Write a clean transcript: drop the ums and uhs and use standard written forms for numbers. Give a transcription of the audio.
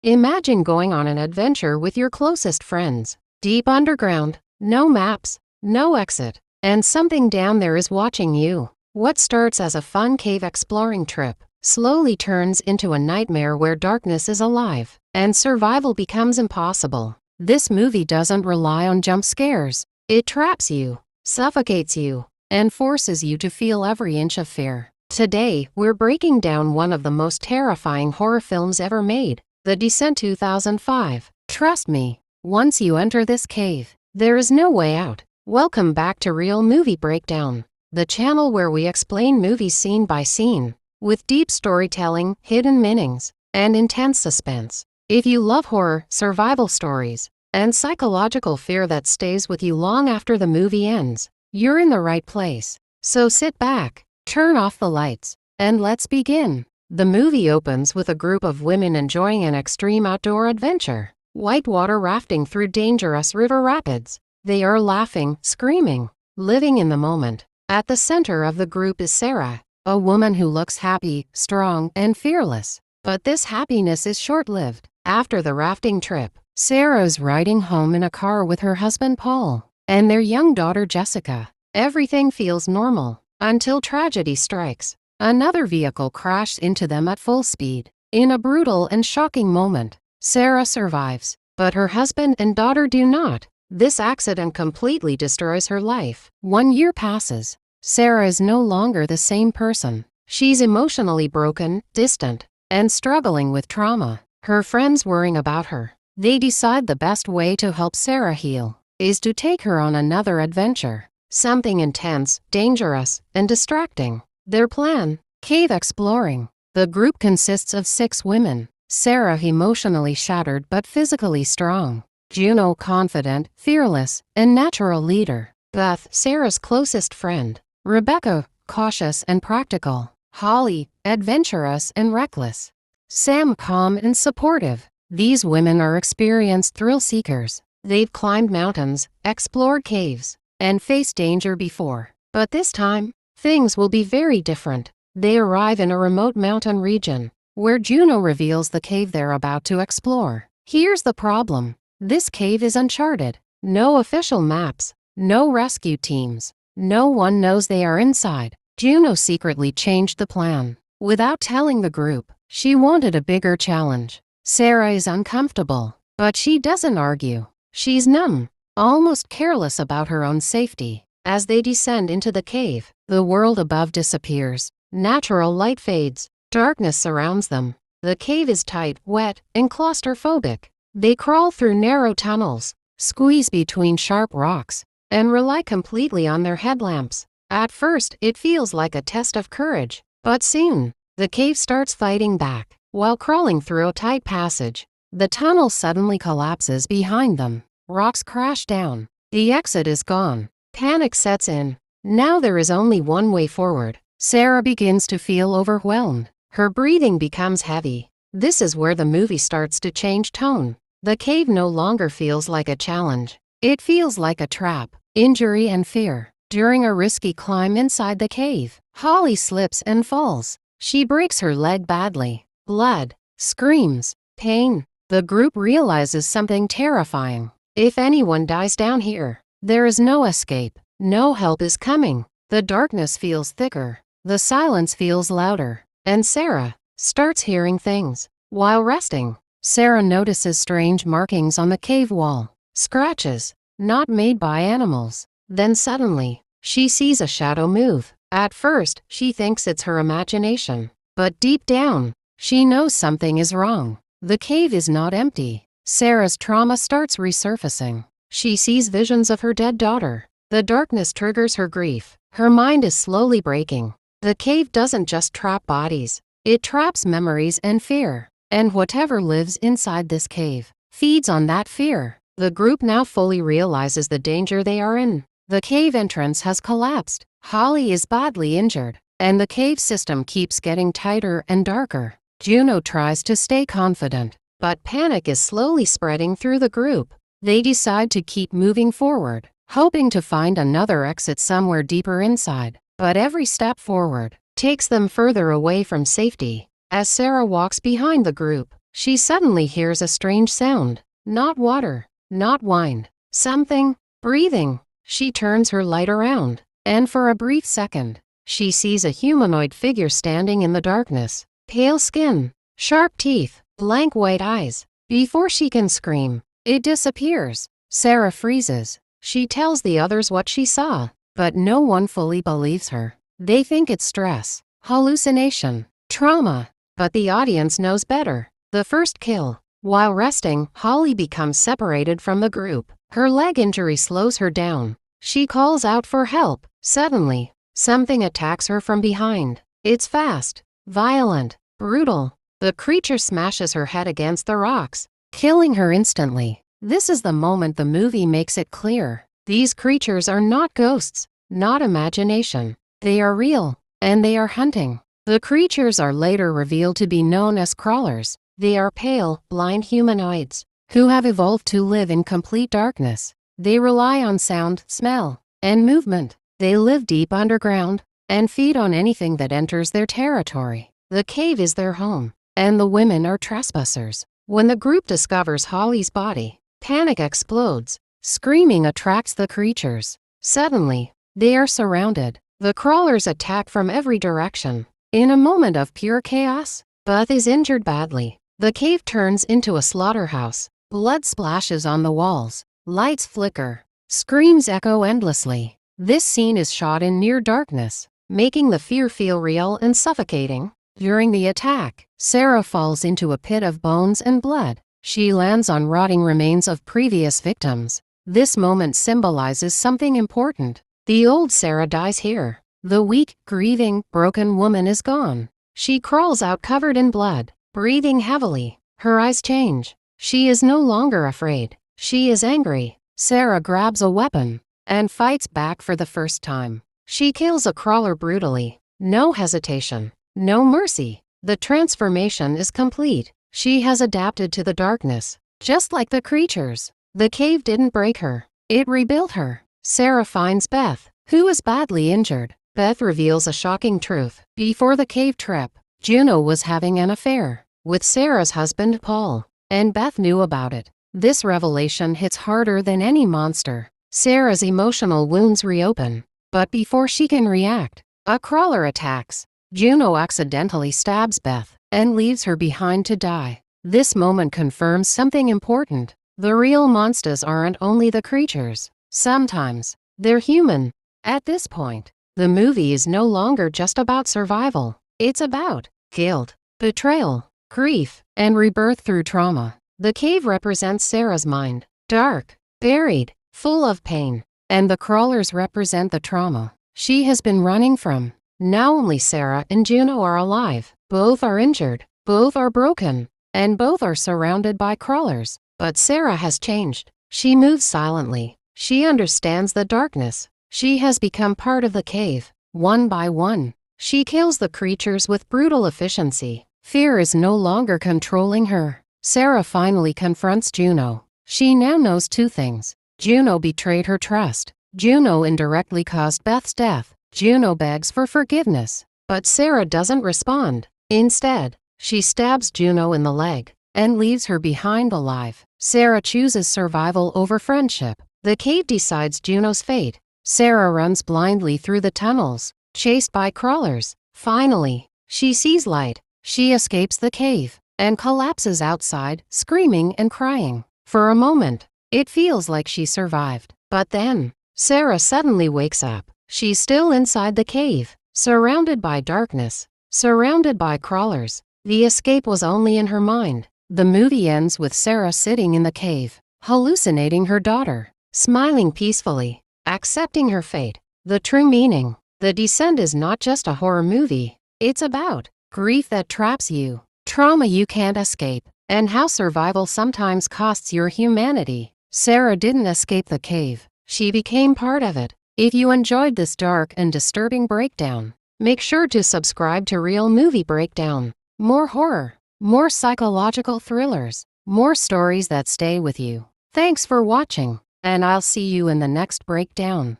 Imagine going on an adventure with your closest friends. Deep underground, no maps, no exit, and something down there is watching you. What starts as a fun cave exploring trip slowly turns into a nightmare where darkness is alive and survival becomes impossible. This movie doesn't rely on jump scares. It traps you, suffocates you, and forces you to feel every inch of fear. Today, we're breaking down one of the most terrifying horror films ever made, The Descent 2005. Trust me, once you enter this cave, there is no way out. Welcome back to Real Movie Breakdown, the channel where we explain movies scene by scene, with deep storytelling, hidden meanings, and intense suspense. If you love horror, survival stories, and psychological fear that stays with you long after the movie ends, you're in the right place. So sit back, turn off the lights, and let's begin. The movie opens with a group of women enjoying an extreme outdoor adventure, whitewater rafting through dangerous river rapids. They are laughing, screaming, living in the moment. At the center of the group is Sarah, a woman who looks happy, strong, and fearless. But this happiness is short-lived. After the rafting trip, Sarah is riding home in a car with her husband Paul and their young daughter Jessica. Everything feels normal until tragedy strikes. Another vehicle crashed into them at full speed. In a brutal and shocking moment, Sarah survives, but her husband and daughter do not. This accident completely destroys her life. 1 year passes. Sarah is no longer the same person. She's emotionally broken, distant, and struggling with trauma. Her friends worrying about her. They decide the best way to help Sarah heal is to take her on another adventure. Something intense, dangerous, and distracting. Their plan: cave exploring. The group consists of 6 women. Sarah emotionally shattered but physically strong. Juno confident, fearless, and natural leader. Beth, Sarah's closest friend. Rebecca, cautious and practical. Holly, adventurous and reckless. Sam, calm and supportive. These women are experienced thrill seekers. They've climbed mountains, explored caves, and faced danger before. But this time, things will be very different. They arrive in a remote mountain region, where Juno reveals the cave they're about to explore. Here's the problem. This cave is uncharted. No official maps, no rescue teams. No one knows they are inside. Juno secretly changed the plan. Without telling the group, she wanted a bigger challenge. Sarah is uncomfortable, but she doesn't argue. She's numb, almost careless about her own safety. As they descend into the cave, the world above disappears. Natural light fades. Darkness surrounds them. The cave is tight, wet, and claustrophobic. They crawl through narrow tunnels, squeeze between sharp rocks, and rely completely on their headlamps. At first, it feels like a test of courage, but soon, the cave starts fighting back. While crawling through a tight passage, the tunnel suddenly collapses behind them. Rocks crash down. The exit is gone. Panic sets in. Now there is only one way forward. Sarah begins to feel overwhelmed. Her breathing becomes heavy. This is where the movie starts to change tone. The cave no longer feels like a challenge. It feels like a trap, injury and fear. During a risky climb inside the cave, Holly slips and falls. She breaks her leg badly. Blood, screams, pain. The group realizes something terrifying. If anyone dies down here, there is no escape. No help is coming. The darkness feels thicker. The silence feels louder. And Sarah starts hearing things. While resting, Sarah notices strange markings on the cave wall. Scratches, not made by animals. Then suddenly, she sees a shadow move. At first, she thinks it's her imagination. But deep down, she knows something is wrong. The cave is not empty. Sarah's trauma starts resurfacing. She sees visions of her dead daughter. The darkness triggers her grief. Her mind is slowly breaking. The cave doesn't just trap bodies. It traps memories and fear. And whatever lives inside this cave feeds on that fear. The group now fully realizes the danger they are in. The cave entrance has collapsed. Holly is badly injured, and the cave system keeps getting tighter and darker. Juno tries to stay confident, but panic is slowly spreading through the group. They decide to keep moving forward, hoping to find another exit somewhere deeper inside. But every step forward takes them further away from safety. As Sarah walks behind the group, she suddenly hears a strange sound. Not water, not wine, something breathing. She turns her light around, and for a brief second, she sees a humanoid figure standing in the darkness. Pale skin, sharp teeth, blank white eyes. Before she can scream, it disappears. Sarah freezes. She tells the others what she saw, but no one fully believes her. They think it's stress, hallucination, trauma, but the audience knows better. The first kill. While resting, Holly becomes separated from the group. Her leg injury slows her down. She calls out for help. Suddenly, something attacks her from behind. It's fast, violent, brutal. The creature smashes her head against the rocks, killing her instantly. This is the moment the movie makes it clear. These creatures are not ghosts, not imagination. They are real, and they are hunting. The creatures are later revealed to be known as crawlers. They are pale, blind humanoids who have evolved to live in complete darkness. They rely on sound, smell, and movement. They live deep underground and feed on anything that enters their territory. The cave is their home, and the women are trespassers. When the group discovers Holly's body, panic explodes. Screaming attracts the creatures. Suddenly, they are surrounded. The crawlers attack from every direction. In a moment of pure chaos, Beth is injured badly. The cave turns into a slaughterhouse. Blood splashes on the walls. Lights flicker. Screams echo endlessly. This scene is shot in near darkness, making the fear feel real and suffocating. During the attack, Sarah falls into a pit of bones and blood. She lands on rotting remains of previous victims. This moment symbolizes something important. The old Sarah dies here. The weak, grieving, broken woman is gone. She crawls out covered in blood, breathing heavily. Her eyes change. She is no longer afraid. She is angry. Sarah grabs a weapon and fights back for the first time. She kills a crawler brutally. No hesitation. No mercy. The transformation is complete. She has adapted to the darkness, just like the creatures. The cave didn't break her. It rebuilt her. Sarah finds Beth, who is badly injured. Beth reveals a shocking truth. Before the cave trip, Juno was having an affair with Sarah's husband Paul, and Beth knew about it. This revelation hits harder than any monster. Sarah's emotional wounds reopen, but before she can react, a crawler attacks. Juno accidentally stabs Beth and leaves her behind to die. This moment confirms something important. The real monsters aren't only the creatures. Sometimes, they're human. At this point, the movie is no longer just about survival. It's about guilt, betrayal, grief, and rebirth through trauma. The cave represents Sarah's mind, dark, buried, full of pain, and the crawlers represent the trauma she has been running from. Now only Sarah and Juno are alive. Both are injured, both are broken, and both are surrounded by crawlers. But Sarah has changed. She moves silently. She understands the darkness. She has become part of the cave. One by one, she kills the creatures with brutal efficiency. Fear is no longer controlling her. Sarah finally confronts Juno. She now knows two things. Juno betrayed her trust. Juno indirectly caused Beth's death. Juno begs for forgiveness, but Sarah doesn't respond. Instead, she stabs Juno in the leg and leaves her behind alive. Sarah chooses survival over friendship. The cave decides Juno's fate. Sarah runs blindly through the tunnels, chased by crawlers. Finally, she sees light. She escapes the cave and collapses outside, screaming and crying. For a moment, it feels like she survived. But then, Sarah suddenly wakes up. She's still inside the cave, surrounded by darkness, surrounded by crawlers. The escape was only in her mind. The movie ends with Sarah sitting in the cave, hallucinating her daughter, smiling peacefully, accepting her fate. The true meaning. The Descent is not just a horror movie. It's about grief that traps you, trauma you can't escape, and how survival sometimes costs your humanity. Sarah didn't escape the cave. She became part of it. If you enjoyed this dark and disturbing breakdown, make sure to subscribe to Real Movie Breakdown. More horror, more psychological thrillers, more stories that stay with you. Thanks for watching, and I'll see you in the next breakdown.